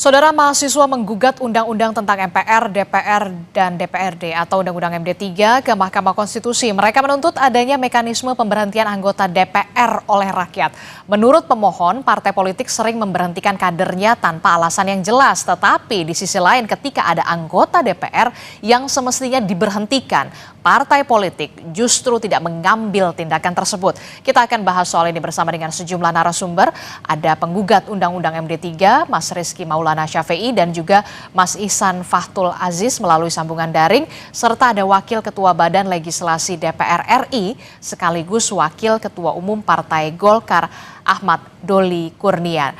Saudara mahasiswa menggugat Undang-Undang tentang MPR, DPR, dan DPRD atau Undang-Undang MD3 ke Mahkamah Konstitusi. Mereka menuntut adanya mekanisme pemberhentian anggota DPR oleh rakyat. Menurut pemohon, partai politik sering memberhentikan kadernya tanpa alasan yang jelas. Tetapi di sisi lain ketika ada anggota DPR yang semestinya diberhentikan, partai politik justru tidak mengambil tindakan tersebut. Kita akan bahas soal ini bersama dengan sejumlah narasumber. Ada penggugat Undang-Undang MD3, Mas Rizky Maulana Syafei, dan juga Mas Ihsan Fathul Aziz melalui sambungan daring, serta ada Wakil Ketua Badan Legislasi DPR RI sekaligus Wakil Ketua Umum Partai Golkar Ahmad Doli Kurnia.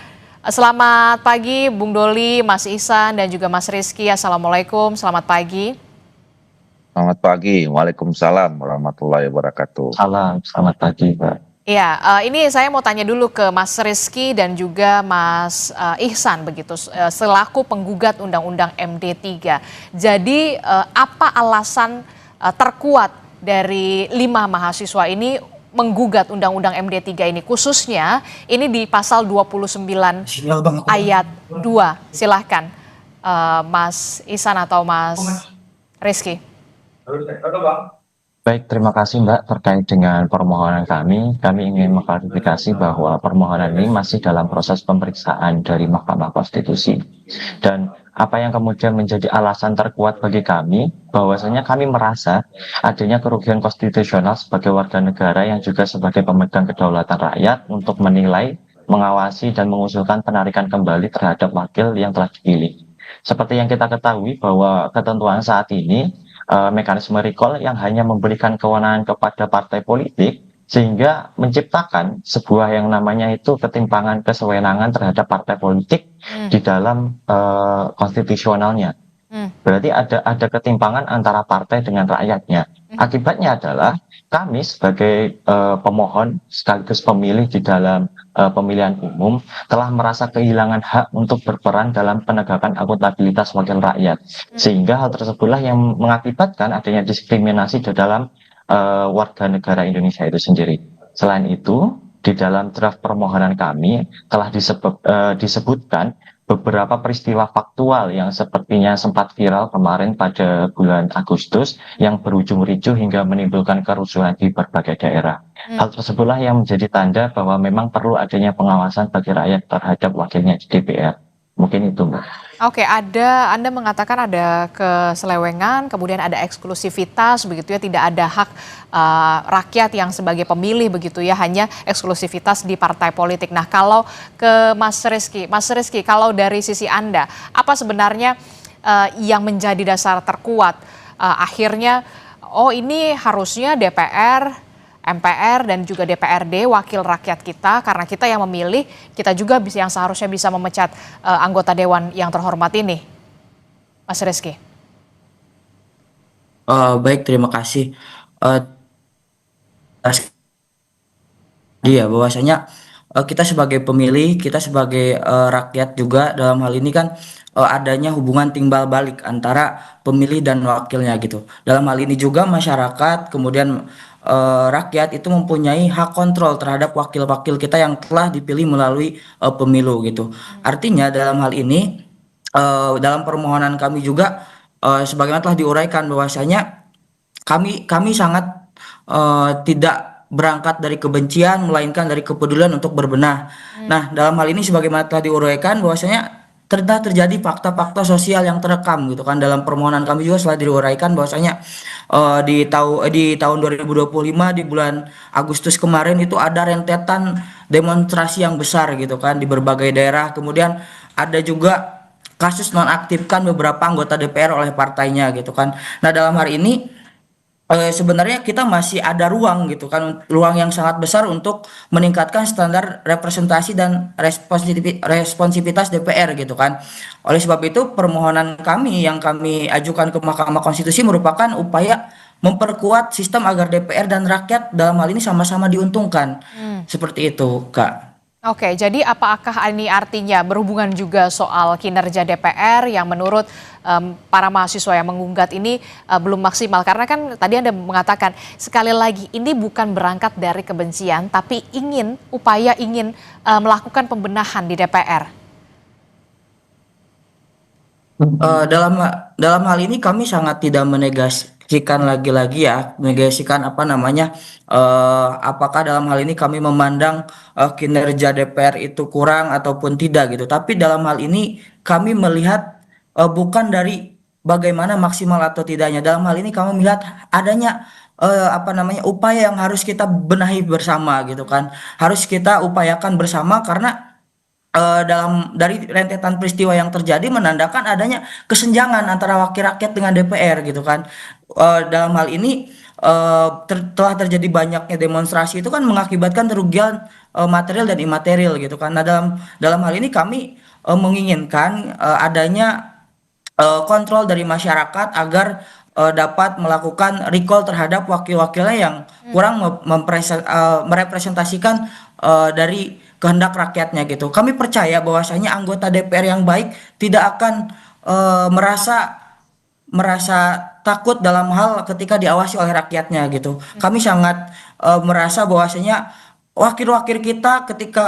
Selamat pagi Bung Doli, Mas Ihsan, dan juga Mas Rizky. Assalamualaikum, selamat pagi. Selamat pagi, Waalaikumsalam warahmatullahi wabarakatuh. Selamat pagi, Pak. Ya, ini saya mau tanya dulu ke Mas Rizky dan juga Mas Ihsan begitu, selaku penggugat Undang-Undang MD3. Jadi apa alasan terkuat dari 5 mahasiswa ini menggugat Undang-Undang MD3 ini, khususnya ini di pasal 29 ayat 2. Silahkan Mas Ihsan atau Mas Rizky. Baik, terima kasih Mbak terkait dengan permohonan kami. Kami ingin mengklarifikasi bahwa permohonan ini masih dalam proses pemeriksaan dari Mahkamah Konstitusi. Dan apa yang kemudian menjadi alasan terkuat bagi kami, bahwasanya kami merasa adanya kerugian konstitusional sebagai warga negara yang juga sebagai pemegang kedaulatan rakyat untuk menilai, mengawasi, dan mengusulkan penarikan kembali terhadap wakil yang telah dipilih. Seperti yang kita ketahui bahwa ketentuan saat ini mekanisme recall yang hanya memberikan kewenangan kepada partai politik sehingga menciptakan sebuah yang namanya itu ketimpangan kesewenangan terhadap partai politik di dalam konstitusionalnya. Berarti ada ketimpangan antara partai dengan rakyatnya. Akibatnya adalah kami sebagai pemohon sekaligus pemilih di dalam pemilihan umum telah merasa kehilangan hak untuk berperan dalam penegakan akuntabilitas wakil rakyat. Sehingga hal tersebutlah yang mengakibatkan adanya diskriminasi di dalam warga negara Indonesia itu sendiri. Selain itu, di dalam draft permohonan kami telah disebutkan beberapa peristiwa faktual yang sepertinya sempat viral kemarin pada bulan Agustus yang berujung ricuh hingga menimbulkan kerusuhan di berbagai daerah. Hal tersebutlah yang menjadi tanda bahwa memang perlu adanya pengawasan bagi rakyat terhadap wakilnya di DPR. Mungkin itu, Mbak. Oke, Anda mengatakan ada keselewengan, kemudian ada eksklusivitas begitu ya, tidak ada hak rakyat yang sebagai pemilih begitu ya, hanya eksklusivitas di partai politik. Nah, kalau ke Mas Rizky, kalau dari sisi Anda, apa sebenarnya yang menjadi dasar terkuat akhirnya, oh ini harusnya DPR, MPR, dan juga DPRD, wakil rakyat kita, karena kita yang memilih, kita juga yang seharusnya bisa memecat anggota dewan yang terhormat ini. Mas Rizky. Baik, terima kasih. Dia bahwasanya kita sebagai pemilih, kita sebagai rakyat juga dalam hal ini kan adanya hubungan timbal balik antara pemilih dan wakilnya gitu. Dalam hal ini juga masyarakat, kemudian rakyat itu mempunyai hak kontrol terhadap wakil-wakil kita yang telah dipilih melalui pemilu gitu. Artinya dalam hal ini dalam permohonan kami juga sebagaimana telah diuraikan bahwasanya kami sangat tidak berangkat dari kebencian melainkan dari kepedulian untuk berbenah. Nah, dalam hal ini sebagaimana telah diuraikan bahwasanya telah terjadi fakta-fakta sosial yang terekam gitu kan. Dalam permohonan kami juga telah diuraikan bahwasanya di tahun 2025 di bulan Agustus kemarin itu ada rentetan demonstrasi yang besar gitu kan di berbagai daerah. Kemudian ada juga kasus nonaktifkan beberapa anggota DPR oleh partainya gitu kan. Nah, dalam hari ini sebenarnya kita masih ada ruang gitu kan, ruang yang sangat besar untuk meningkatkan standar representasi dan responsivitas DPR gitu kan. Oleh sebab itu permohonan kami yang kami ajukan ke Mahkamah Konstitusi merupakan upaya memperkuat sistem agar DPR dan rakyat dalam hal ini sama-sama diuntungkan. Seperti itu, Kak. Oke, jadi apakah ini artinya berhubungan juga soal kinerja DPR yang menurut para mahasiswa yang menggugat ini belum maksimal? Karena kan tadi Anda mengatakan sekali lagi ini bukan berangkat dari kebencian, tapi upaya ingin melakukan pembenahan di DPR. Dalam dalam hal ini kami sangat tidak menegasikan lagi-lagi ya, menegasikan apa namanya, apakah dalam hal ini kami memandang kinerja DPR itu kurang ataupun tidak gitu. Tapi dalam hal ini kami melihat bukan dari bagaimana maksimal atau tidaknya. Dalam hal ini kami melihat adanya apa namanya upaya yang harus kita benahi bersama gitu kan. Harus kita upayakan bersama karena dalam dari rentetan peristiwa yang terjadi menandakan adanya kesenjangan antara wakil rakyat dengan DPR gitu kan. Dalam hal ini telah terjadi banyaknya demonstrasi itu kan mengakibatkan kerugian material dan imaterial gitu kan. Nah, dalam dalam hal ini kami menginginkan adanya kontrol dari masyarakat agar dapat melakukan recall terhadap wakil-wakilnya yang kurang merepresentasikan dari kehendak rakyatnya gitu. Kami percaya bahwasanya anggota DPR yang baik tidak akan merasa merasa takut dalam hal ketika diawasi oleh rakyatnya gitu. Kami sangat merasa bahwasanya wakil-wakil kita ketika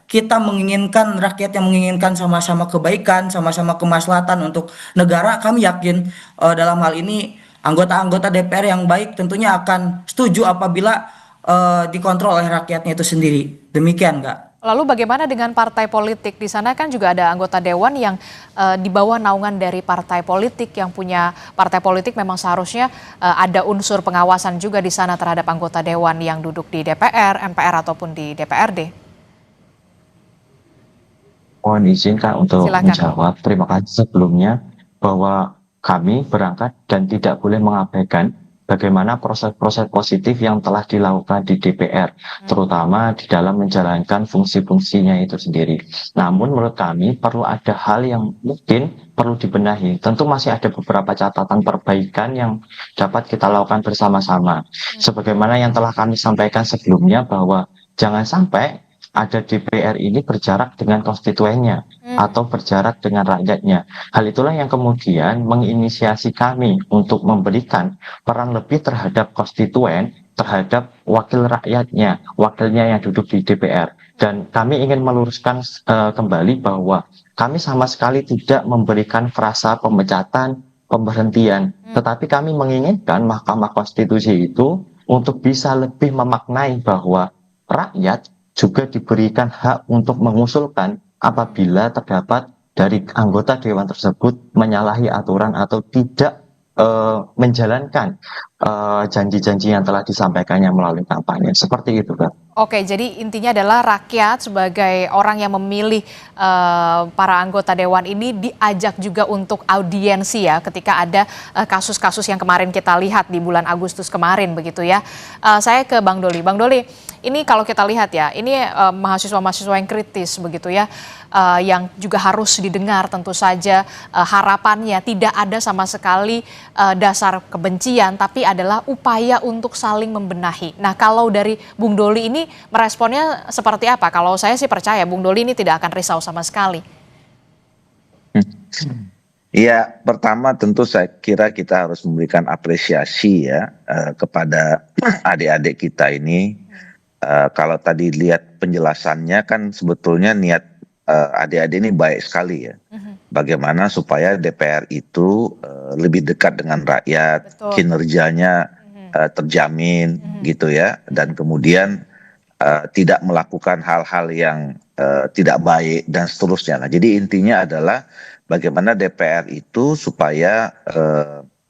kita menginginkan rakyat yang menginginkan sama-sama kebaikan, sama-sama kemaslahatan untuk negara, kami yakin dalam hal ini anggota-anggota DPR yang baik tentunya akan setuju apabila dikontrol oleh rakyatnya itu sendiri. Demikian, Kak. Lalu bagaimana dengan partai politik? Di sana kan juga ada anggota dewan yang di bawah naungan dari partai politik, yang punya partai politik memang seharusnya ada unsur pengawasan juga di sana terhadap anggota dewan yang duduk di DPR, MPR ataupun di DPRD. Mohon izin Kak untuk Silakan. menjawab. Terima kasih sebelumnya bahwa kami berangkat dan tidak boleh mengabaikan bagaimana proses-proses positif yang telah dilakukan di DPR, terutama di dalam menjalankan fungsi-fungsinya itu sendiri. Namun menurut kami perlu ada hal yang mungkin perlu dibenahi. Tentu masih ada beberapa catatan perbaikan yang dapat kita lakukan bersama-sama. Sebagaimana yang telah kami sampaikan sebelumnya bahwa jangan sampai ada DPR ini berjarak dengan konstituennya atau berjarak dengan rakyatnya. Hal itulah yang kemudian menginisiasi kami untuk memberikan peran lebih terhadap konstituen, terhadap wakil rakyatnya, wakilnya yang duduk di DPR. Dan kami ingin meluruskan kembali bahwa kami sama sekali tidak memberikan frasa pemecatan, pemberhentian, tetapi kami menginginkan Mahkamah Konstitusi itu untuk bisa lebih memaknai bahwa rakyat juga diberikan hak untuk mengusulkan apabila terdapat dari anggota dewan tersebut menyalahi aturan atau tidak menjalankan janji-janji yang telah disampaikannya melalui kampanye. Seperti itu, Kak. Oke, jadi intinya adalah rakyat sebagai orang yang memilih para anggota dewan ini diajak juga untuk audiensi ya ketika ada kasus-kasus yang kemarin kita lihat di bulan Agustus kemarin begitu ya. Saya ke Bang Doli. Bang Doli, ini kalau kita lihat ya, ini mahasiswa-mahasiswa yang kritis begitu ya, yang juga harus didengar tentu saja harapannya tidak ada sama sekali dasar kebencian, tapi adalah upaya untuk saling membenahi. Nah, kalau dari Bung Doli ini meresponnya seperti apa? Kalau saya sih percaya Bung Doli ini tidak akan risau sama sekali. Ya, pertama tentu saya kira kita harus memberikan apresiasi ya kepada adik-adik kita ini. Kalau tadi lihat penjelasannya kan sebetulnya niat adik-adik ini baik sekali ya. Bagaimana supaya DPR itu lebih dekat dengan rakyat, Betul. kinerjanya terjamin gitu ya, dan kemudian tidak melakukan hal-hal yang tidak baik dan seterusnya. Nah, jadi intinya adalah bagaimana DPR itu supaya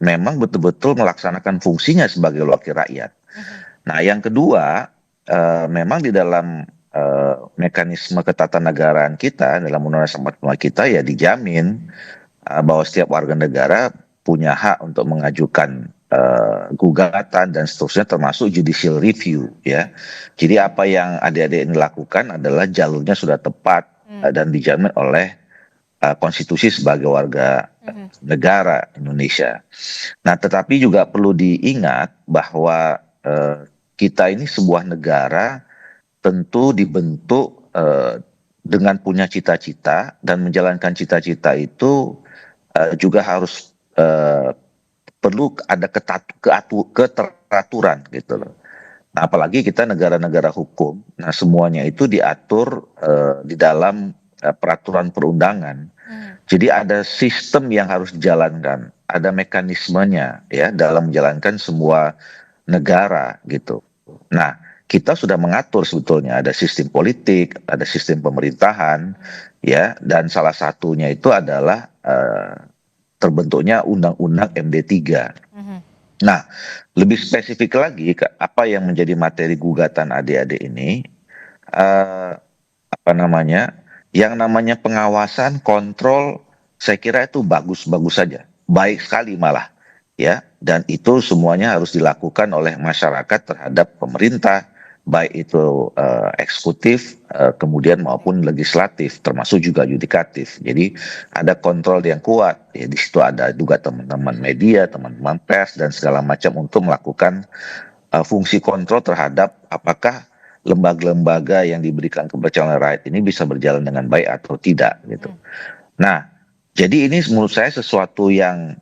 memang betul-betul melaksanakan fungsinya sebagai wakil rakyat. Nah, yang kedua, memang di dalam mekanisme ketatanegaraan kita, dalam Undang-Undang 45 kita ya dijamin bahwa setiap warga negara punya hak untuk mengajukan gugatan dan seterusnya, termasuk judicial review ya. Jadi apa yang adik-adik ini lakukan adalah jalurnya sudah tepat dan dijamin oleh konstitusi sebagai warga negara Indonesia. Nah, tetapi juga perlu diingat bahwa kita ini sebuah negara tentu dibentuk dengan punya cita-cita, dan menjalankan cita-cita itu juga harus perlu ada keteraturan gitu loh. Nah, apalagi kita negara-negara hukum, nah semuanya itu diatur di dalam peraturan perundangan. Jadi ada sistem yang harus dijalankan, ada mekanismenya ya dalam menjalankan semua negara gitu. Nah, kita sudah mengatur sebetulnya ada sistem politik, ada sistem pemerintahan ya, dan salah satunya itu adalah terbentuknya Undang-Undang MD3. Nah, lebih spesifik lagi apa yang menjadi materi gugatan adik-adik ini, apa namanya, yang namanya pengawasan, kontrol, saya kira itu bagus-bagus saja, baik sekali malah, ya. Dan itu semuanya harus dilakukan oleh masyarakat terhadap pemerintah, baik itu eksekutif, kemudian maupun legislatif, termasuk juga yudikatif. Jadi ada kontrol yang kuat. Ya, di situ ada juga teman-teman media, teman-teman pers dan segala macam untuk melakukan fungsi kontrol terhadap apakah lembaga-lembaga yang diberikan kepercayaan oleh rakyat ini bisa berjalan dengan baik atau tidak gitu. Nah, jadi ini menurut saya sesuatu yang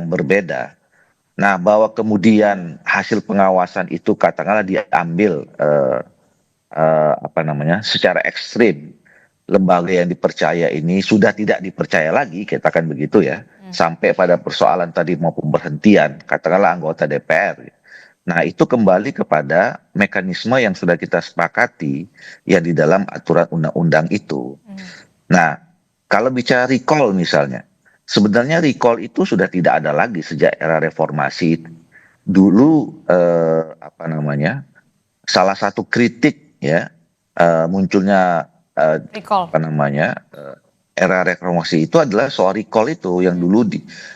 berbeda. Nah, bahwa kemudian hasil pengawasan itu katakanlah diambil apa namanya secara ekstrim, lembaga yang dipercaya ini sudah tidak dipercaya lagi, katakan begitu ya, sampai pada persoalan tadi mau pemberhentian, katakanlah anggota DPR. Nah, itu kembali kepada mekanisme yang sudah kita sepakati ya di dalam aturan undang-undang itu. Nah, kalau bicara recall misalnya, sebenarnya recall itu sudah tidak ada lagi sejak era reformasi. Dulu apa namanya, salah satu kritik ya munculnya Recall. apa namanya era reformasi itu adalah soal recall itu yang dulu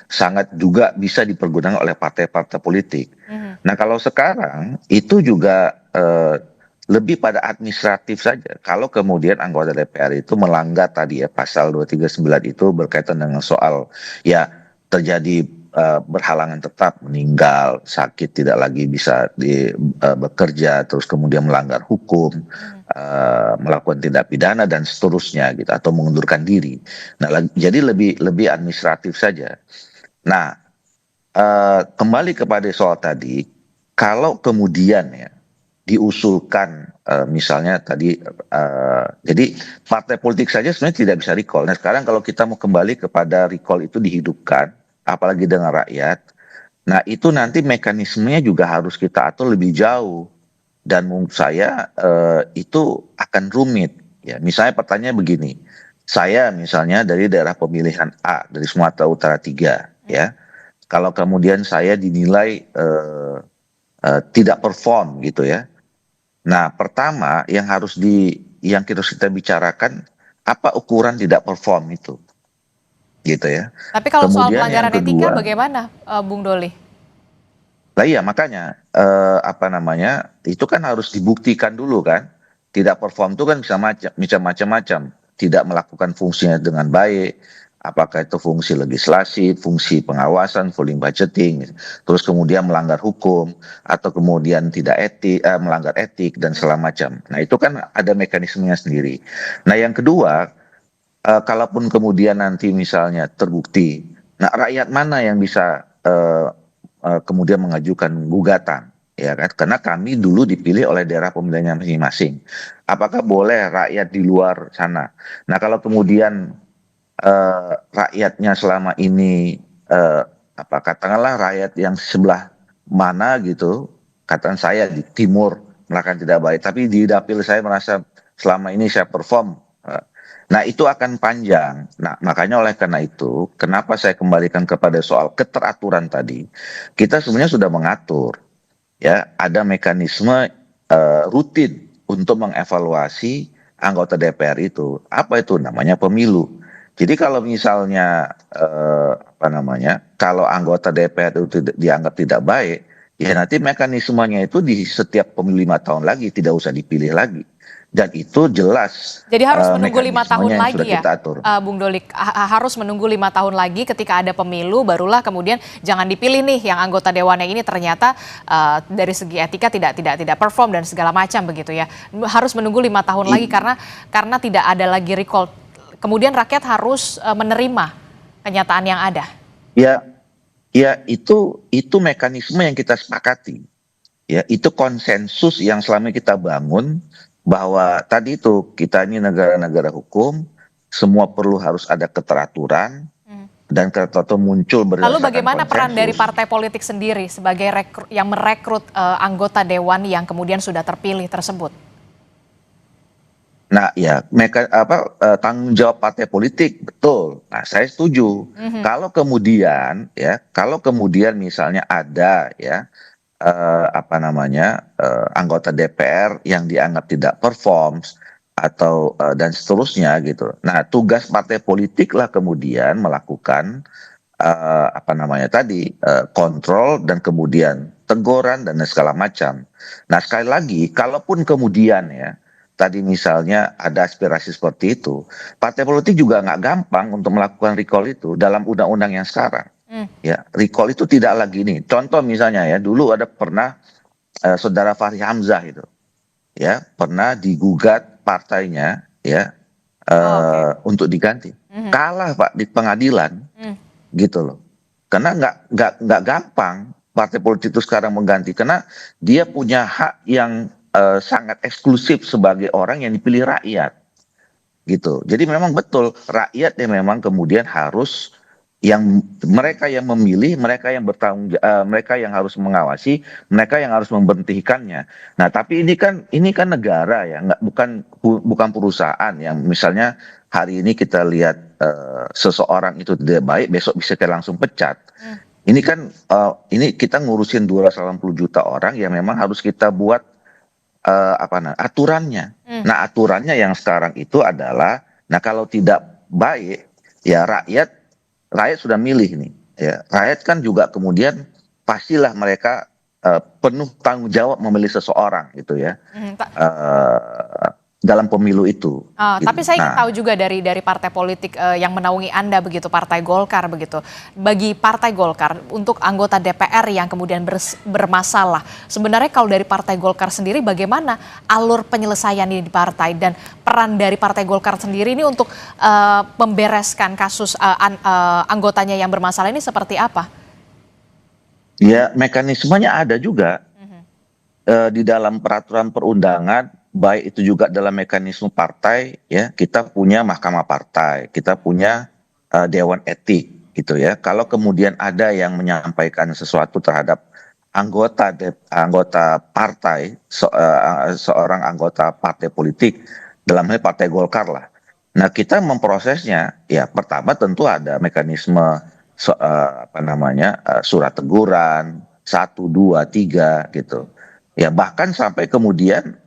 sangat juga bisa dipergunakan oleh partai-partai politik. Nah, kalau sekarang itu juga lebih pada administratif saja. Kalau kemudian anggota DPR itu melanggar tadi ya pasal 239 itu berkaitan dengan soal ya terjadi berhalangan tetap, meninggal, sakit, tidak lagi bisa bekerja, terus kemudian melanggar hukum, melakukan tindak pidana dan seterusnya gitu, atau mengundurkan diri. Nah, jadi lebih administratif saja. Nah, kembali kepada soal tadi, kalau kemudian ya diusulkan misalnya tadi, jadi partai politik saja sebenarnya tidak bisa recall. Nah, sekarang kalau kita mau kembali kepada recall itu dihidupkan, apalagi dengan rakyat, nah itu nanti mekanismenya juga harus kita atur lebih jauh. Dan menurut saya itu akan rumit. Ya, misalnya pertanyaan begini, saya misalnya dari daerah pemilihan A, dari Sumatera Utara 3, ya, kalau kemudian saya dinilai tidak perform gitu ya. Nah, pertama yang harus kita bicarakan apa ukuran tidak perform itu. Gitu ya. Tapi kalau soal Kemudian pelanggaran yang kedua, etika bagaimana, Bung Doli? Nah iya makanya apa namanya itu kan harus dibuktikan dulu kan. Tidak perform itu kan bisa macam-macam. Tidak melakukan fungsinya dengan baik. Apakah itu fungsi legislasi, fungsi pengawasan, full budgeting, terus kemudian melanggar hukum atau kemudian melanggar etik dan segala macam. Nah itu kan ada mekanismenya sendiri. Nah yang kedua, kalaupun kemudian nanti misalnya terbukti, nah rakyat mana yang bisa kemudian mengajukan gugatan, ya kan? Karena kami dulu dipilih oleh daerah pemilihannya masing-masing. Apakah boleh rakyat di luar sana? Nah kalau kemudian rakyatnya selama ini katakanlah rakyat yang sebelah mana gitu, katakan saya di timur melakukan tidak baik, tapi di dapil saya merasa selama ini saya perform. Nah itu akan panjang. Nah makanya oleh karena itu, kenapa saya kembalikan kepada soal keteraturan tadi, kita sebenarnya sudah mengatur, ya ada mekanisme rutin untuk mengevaluasi anggota DPR itu. Apa itu namanya pemilu. Jadi kalau misalnya kalau anggota DPR itu dianggap tidak baik, ya nanti mekanismenya itu di setiap pemilu 5 tahun lagi tidak usah dipilih lagi. Dan itu jelas. Jadi harus menunggu 5 tahun lagi ya, Bung Doli. Harus menunggu 5 tahun lagi ketika ada pemilu, barulah kemudian jangan dipilih nih yang anggota dewan yang ini ternyata dari segi etika tidak perform dan segala macam begitu ya. Harus menunggu 5 tahun lagi karena tidak ada lagi recall. Kemudian rakyat harus menerima kenyataan yang ada. Ya itu mekanisme yang kita sepakati. Ya itu konsensus yang selama kita bangun. Bahwa tadi itu kita ini negara-negara hukum, semua perlu harus ada keteraturan, dan keteraturan muncul Lalu berdasarkan bagaimana peran dari konsensus. partai politik sendiri sebagai yang merekrut anggota dewan yang kemudian sudah terpilih tersebut? Nah, ya, tanggung jawab partai politik, betul. Nah, saya setuju. Kalau kemudian misalnya ada ya anggota DPR yang dianggap tidak performs atau dan seterusnya gitu. Nah, tugas partai politik lah kemudian melakukan kontrol dan kemudian teguran dan segala macam. Nah, sekali lagi, kalaupun kemudian ya tadi misalnya ada aspirasi seperti itu, partai politik juga nggak gampang untuk melakukan recall itu dalam undang-undang yang sekarang. Ya, recall itu tidak lagi nih. Contoh misalnya ya, dulu ada pernah saudara Fahri Hamzah itu, ya pernah digugat partainya ya untuk diganti, kalah Pak di pengadilan, gitu loh. Karena nggak gampang partai politik itu sekarang mengganti, karena dia punya hak yang sangat eksklusif sebagai orang yang dipilih rakyat, gitu. Jadi memang betul rakyat yang memang kemudian harus mereka yang memilih, mereka yang mereka yang harus mengawasi, mereka yang harus memberhentikannya. Nah, tapi ini kan negara ya, bukan perusahaan yang misalnya hari ini kita lihat seseorang itu tidak baik, besok bisa kita langsung pecat. Ini kan ini kita ngurusin 280 juta orang yang memang harus kita buat aturannya. Nah, aturannya yang sekarang itu adalah, nah kalau tidak baik ya rakyat sudah milih nih ya, rakyat kan juga kemudian pastilah mereka penuh tanggung jawab memilih seseorang gitu ya dalam pemilu itu. Gitu. Tapi saya ingin tahu juga dari partai politik yang menaungi Anda begitu, Partai Golkar begitu. Bagi Partai Golkar untuk anggota DPR yang kemudian bermasalah, sebenarnya kalau dari Partai Golkar sendiri bagaimana alur penyelesaian ini di partai dan peran dari Partai Golkar sendiri ini untuk membereskan kasus anggotanya yang bermasalah ini seperti apa? Ya, mekanismenya ada juga di dalam peraturan perundangan, baik itu juga dalam mekanisme partai ya, kita punya mahkamah partai, kita punya dewan etik gitu ya. Kalau kemudian ada yang menyampaikan sesuatu terhadap anggota partai, seorang anggota partai politik, dalam hal partai Golkar lah. Nah, kita memprosesnya ya, pertama tentu ada mekanisme surat teguran 1, 2, 3 gitu. Ya, bahkan sampai kemudian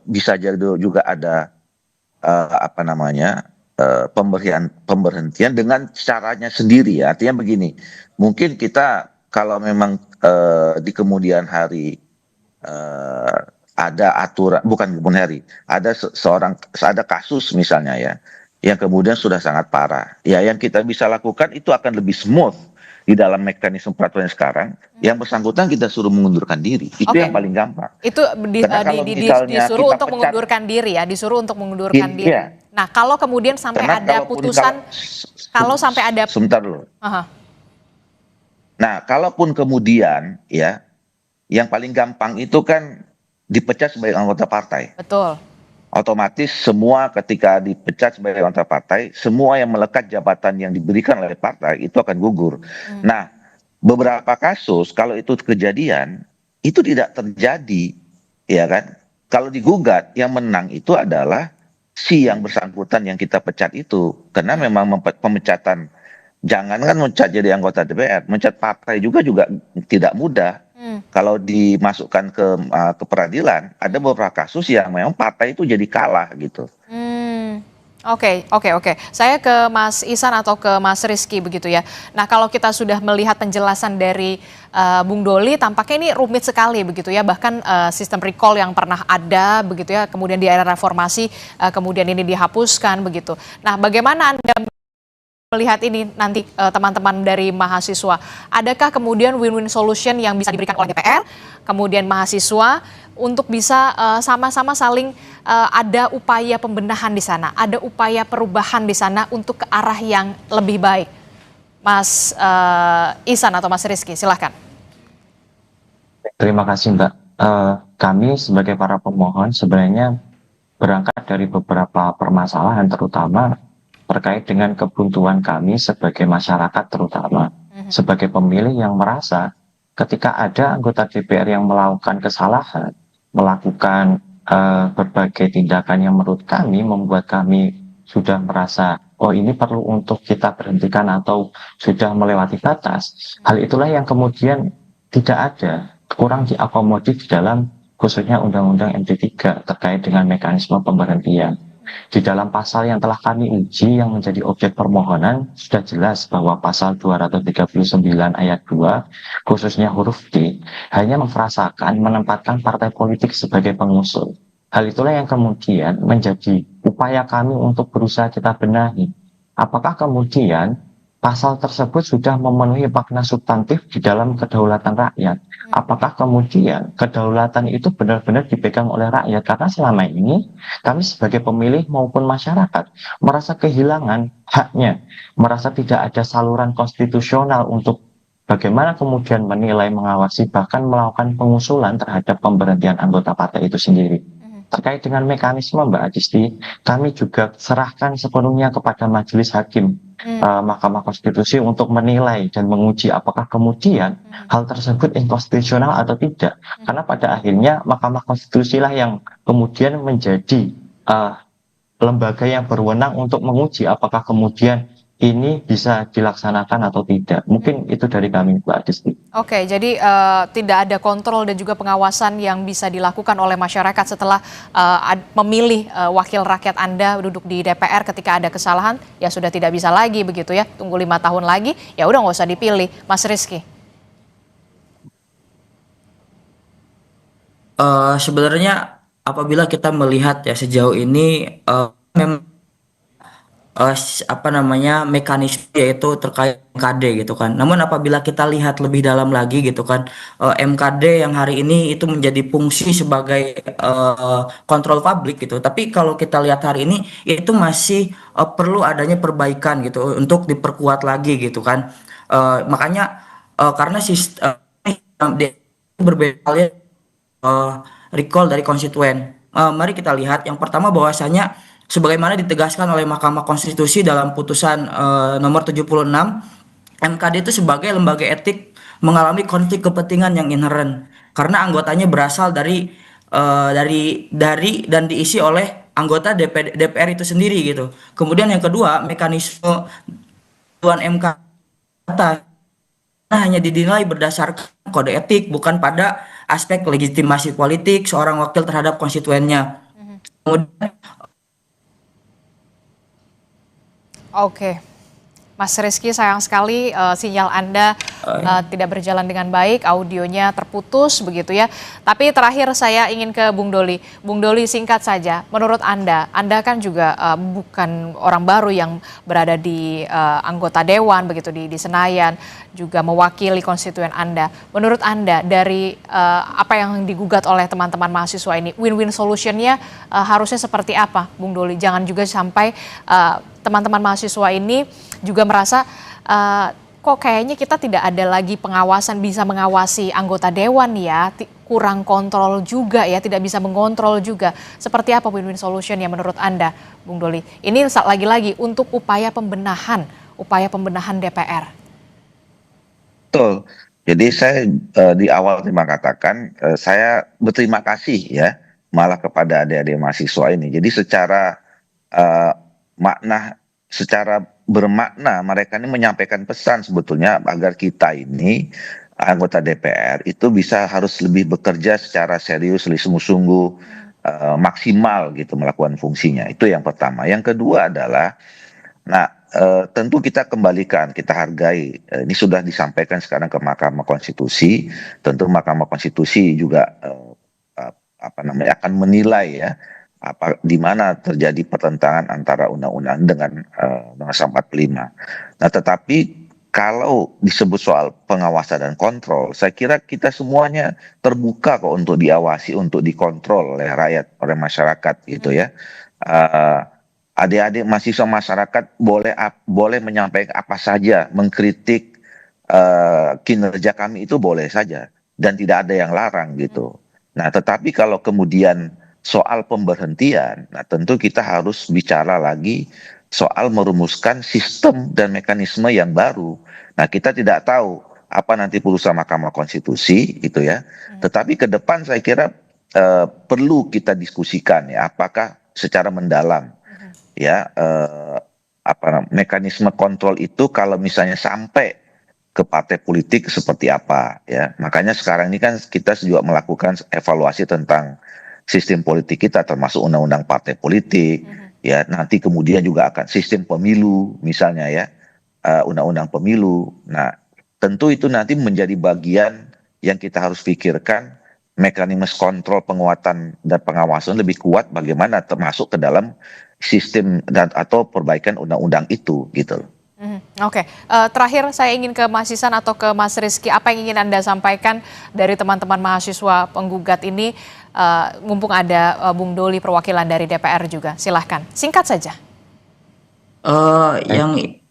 bisa jadi juga ada pemberhentian dengan caranya sendiri ya. Artinya begini, mungkin kita kalau memang di kemudian hari ada aturan, bukan kemudian hari, ada kasus misalnya ya, yang kemudian sudah sangat parah. Ya, yang kita bisa lakukan itu akan lebih smooth di dalam mekanisme peraturan sekarang, yang bersangkutan kita suruh mengundurkan diri. Itu yang paling gampang. Itu disuruh untuk mengundurkan diri ya, disuruh untuk mengundurkan diri. Iya. Nah, kalau kemudian sampai ada putusan, kalau sampai ada... Sebentar dulu. Nah, kalaupun kemudian ya, yang paling gampang itu kan dipecat sebagai anggota partai. Betul. Otomatis semua ketika dipecat sebagai anggota partai, semua yang melekat jabatan yang diberikan oleh partai itu akan gugur. Nah, beberapa kasus kalau itu kejadian, itu tidak terjadi, ya kan? Kalau digugat, yang menang itu adalah si yang bersangkutan yang kita pecat itu. Karena memang pemecatan, jangankan mencat jadi anggota DPR, mencat partai juga tidak mudah. Kalau dimasukkan ke peradilan, ada beberapa kasus yang memang partai itu jadi kalah gitu. Oke. Saya ke Mas Ihsan atau ke Mas Rizky begitu ya. Nah, kalau kita sudah melihat penjelasan dari Bung Doli, tampaknya ini rumit sekali begitu ya. Bahkan sistem recall yang pernah ada begitu ya, kemudian di era reformasi, kemudian ini dihapuskan begitu. Nah, bagaimana Anda melihat ini nanti teman-teman dari mahasiswa, adakah kemudian win-win solution yang bisa diberikan oleh DPR, kemudian mahasiswa untuk bisa sama-sama saling ada upaya pembenahan di sana, ada upaya perubahan di sana untuk ke arah yang lebih baik? Mas Ihsan atau Mas Rizky, silahkan. Terima kasih Mbak. Kami sebagai para pemohon sebenarnya berangkat dari beberapa permasalahan, terutama terkait dengan kebuntuan kami sebagai masyarakat, terutama sebagai pemilih yang merasa ketika ada anggota DPR yang melakukan kesalahan, melakukan berbagai tindakan yang menurut kami membuat kami sudah merasa, oh ini perlu untuk kita berhentikan atau sudah melewati batas. Hal itulah yang kemudian tidak ada, kurang diakomodir di dalam khususnya Undang-Undang MD3 terkait dengan mekanisme pemberhentian. Di dalam pasal yang telah kami uji yang menjadi objek permohonan sudah jelas bahwa pasal 239 ayat 2 khususnya huruf D hanya memfrasakan menempatkan partai politik sebagai pengusul. Hal itulah yang kemudian menjadi upaya kami untuk berusaha kita benahi. Apakah kemudian pasal tersebut sudah memenuhi makna substantif di dalam kedaulatan rakyat? Apakah kemudian kedaulatan itu benar-benar dipegang oleh rakyat? Karena selama ini kami sebagai pemilih maupun masyarakat merasa kehilangan haknya, merasa tidak ada saluran konstitusional untuk bagaimana kemudian menilai, mengawasi, bahkan melakukan pengusulan terhadap pemberhentian anggota partai itu sendiri. Terkait dengan mekanisme Mbak Adisti, kami juga serahkan sepenuhnya kepada Majelis Hakim Mahkamah Konstitusi untuk menilai dan menguji apakah kemudian hal tersebut inkonstitusional atau tidak. Karena pada akhirnya Mahkamah Konstitusi lah yang kemudian menjadi lembaga yang berwenang untuk menguji apakah kemudian ini bisa dilaksanakan atau tidak. Mungkin itu dari kami, Mbak Adisti. Oke, jadi tidak ada kontrol dan juga pengawasan yang bisa dilakukan oleh masyarakat setelah memilih wakil rakyat Anda duduk di DPR ketika ada kesalahan, ya sudah tidak bisa lagi begitu ya, tunggu 5 tahun lagi, ya udah nggak usah dipilih. Mas Rizky. Sebenarnya apabila kita melihat ya sejauh ini memang mekanisme yaitu terkait MKD gitu kan. Namun apabila kita lihat lebih dalam lagi gitu kan, MKD yang hari ini itu menjadi fungsi sebagai kontrol publik gitu. Tapi kalau kita lihat hari ini itu masih perlu adanya perbaikan gitu untuk diperkuat lagi gitu kan. Makanya karena sistem berbeda recall dari konstituen. Mari kita lihat yang pertama bahwasanya sebagaimana ditegaskan oleh Mahkamah Konstitusi dalam putusan nomor 76, MKD itu sebagai lembaga etik mengalami konflik kepentingan yang inheren karena anggotanya berasal dari dan diisi oleh anggota DPR itu sendiri gitu. Kemudian yang kedua, mekanisme Tuan MK hanya dinilai berdasarkan kode etik bukan pada aspek legitimasi politik seorang wakil terhadap konstituennya. Kemudian Oke, Mas Rizky, sayang sekali sinyal Anda tidak berjalan dengan baik, audionya terputus begitu ya. Tapi terakhir saya ingin ke Bung Doli. Bung Doli, singkat saja, menurut Anda kan juga bukan orang baru yang berada di anggota dewan begitu di Senayan, juga mewakili konstituen Anda. Menurut Anda dari apa yang digugat oleh teman-teman mahasiswa ini, win-win solutionnya harusnya seperti apa, Bung Doli? Jangan juga sampai teman-teman mahasiswa ini juga merasa kok kayaknya kita tidak ada lagi pengawasan, bisa mengawasi anggota dewan ya, kurang kontrol juga ya, tidak bisa mengontrol juga. Seperti apa win-win solution ya menurut Anda, Bung Doli? Ini lagi-lagi untuk upaya pembenahan DPR. Betul. Jadi saya di awal terima katakan saya berterima kasih ya malah kepada adik-adik mahasiswa ini. Jadi secara bermakna mereka ini menyampaikan pesan sebetulnya agar kita ini anggota DPR itu harus lebih bekerja secara serius, lebih sungguh-sungguh, maksimal gitu melakukan fungsinya. Itu yang pertama. Yang kedua adalah, tentu kita kembalikan, kita hargai. Ini sudah disampaikan sekarang ke Mahkamah Konstitusi. Tentu Mahkamah Konstitusi juga akan menilai ya di mana terjadi pertentangan antara undang-undang dengan Undang-Undang 45. Nah, tetapi kalau disebut soal pengawasan dan kontrol, saya kira kita semuanya terbuka kok untuk diawasi, untuk dikontrol oleh rakyat, oleh masyarakat gitu ya. Adik-adik mahasiswa masyarakat boleh menyampaikan apa saja, mengkritik kinerja kami itu boleh saja dan tidak ada yang larang gitu. Nah, tetapi kalau kemudian soal pemberhentian, nah tentu kita harus bicara lagi soal merumuskan sistem dan mekanisme yang baru. Nah, kita tidak tahu apa nanti putusan Mahkamah Konstitusi gitu ya. Tetapi ke depan saya kira perlu kita diskusikan ya, apakah secara mendalam ya mekanisme kontrol itu kalau misalnya sampai ke partai politik seperti apa ya. Makanya sekarang ini kan kita juga melakukan evaluasi tentang sistem politik kita termasuk undang-undang partai politik ya. Nanti kemudian juga akan sistem pemilu misalnya ya, undang-undang pemilu. Nah, tentu itu nanti menjadi bagian yang kita harus pikirkan, mekanisme kontrol penguatan dan pengawasan lebih kuat bagaimana termasuk ke dalam sistem dan atau perbaikan undang-undang itu gitu loh. Oke, terakhir saya ingin ke Mas Ihsan atau ke Mas Rizky, apa yang ingin Anda sampaikan dari teman-teman mahasiswa penggugat ini, mumpung ada Bung Doli perwakilan dari DPR juga, silahkan, singkat saja.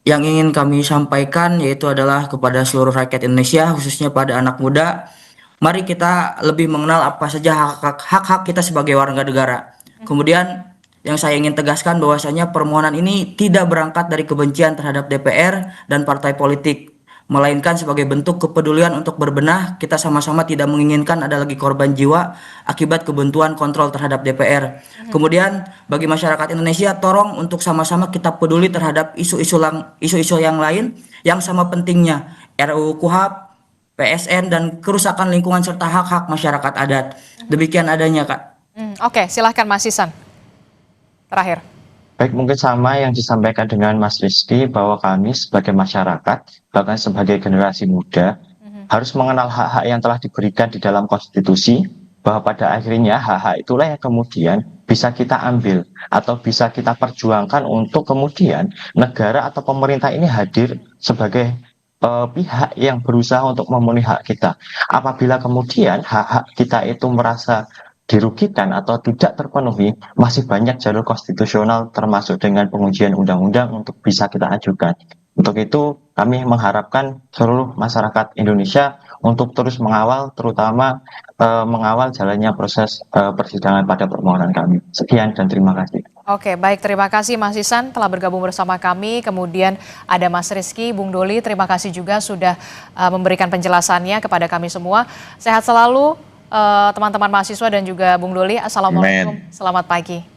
Yang ingin kami sampaikan yaitu adalah kepada seluruh rakyat Indonesia, khususnya pada anak muda, mari kita lebih mengenal apa saja hak-hak kita sebagai warga negara. Kemudian yang saya ingin tegaskan bahwasanya permohonan ini tidak berangkat dari kebencian terhadap DPR dan partai politik, melainkan sebagai bentuk kepedulian untuk berbenah. Kita sama-sama tidak menginginkan ada lagi korban jiwa akibat kebuntuan kontrol terhadap DPR. Kemudian bagi masyarakat Indonesia, tolong untuk sama-sama kita peduli terhadap isu-isu yang lain yang sama pentingnya, RUU KUHP, PSN, dan kerusakan lingkungan serta hak-hak masyarakat adat. Demikian adanya, Kak. Oke, silahkan Mas Ihsan. Terakhir. Baik, mungkin sama yang disampaikan dengan Mas Rizky, bahwa kami sebagai masyarakat, bahkan sebagai generasi muda, harus mengenal hak-hak yang telah diberikan di dalam konstitusi, bahwa pada akhirnya hak-hak itulah yang kemudian bisa kita ambil atau bisa kita perjuangkan untuk kemudian negara atau pemerintah ini hadir sebagai pihak yang berusaha untuk memenuhi hak kita. Apabila kemudian hak-hak kita itu merasa dirugikan atau tidak terpenuhi, masih banyak jalur konstitusional termasuk dengan pengujian undang-undang untuk bisa kita ajukan. Untuk itu kami mengharapkan seluruh masyarakat Indonesia untuk terus mengawal, terutama mengawal jalannya proses persidangan pada permohonan kami. Sekian dan terima kasih. Oke, baik, terima kasih Mas Ihsan telah bergabung bersama kami. Kemudian ada Mas Rizky, Bung Doli, terima kasih juga sudah memberikan penjelasannya kepada kami semua. Sehat selalu teman-teman mahasiswa dan juga Bung Doli. Assalamualaikum, selamat pagi.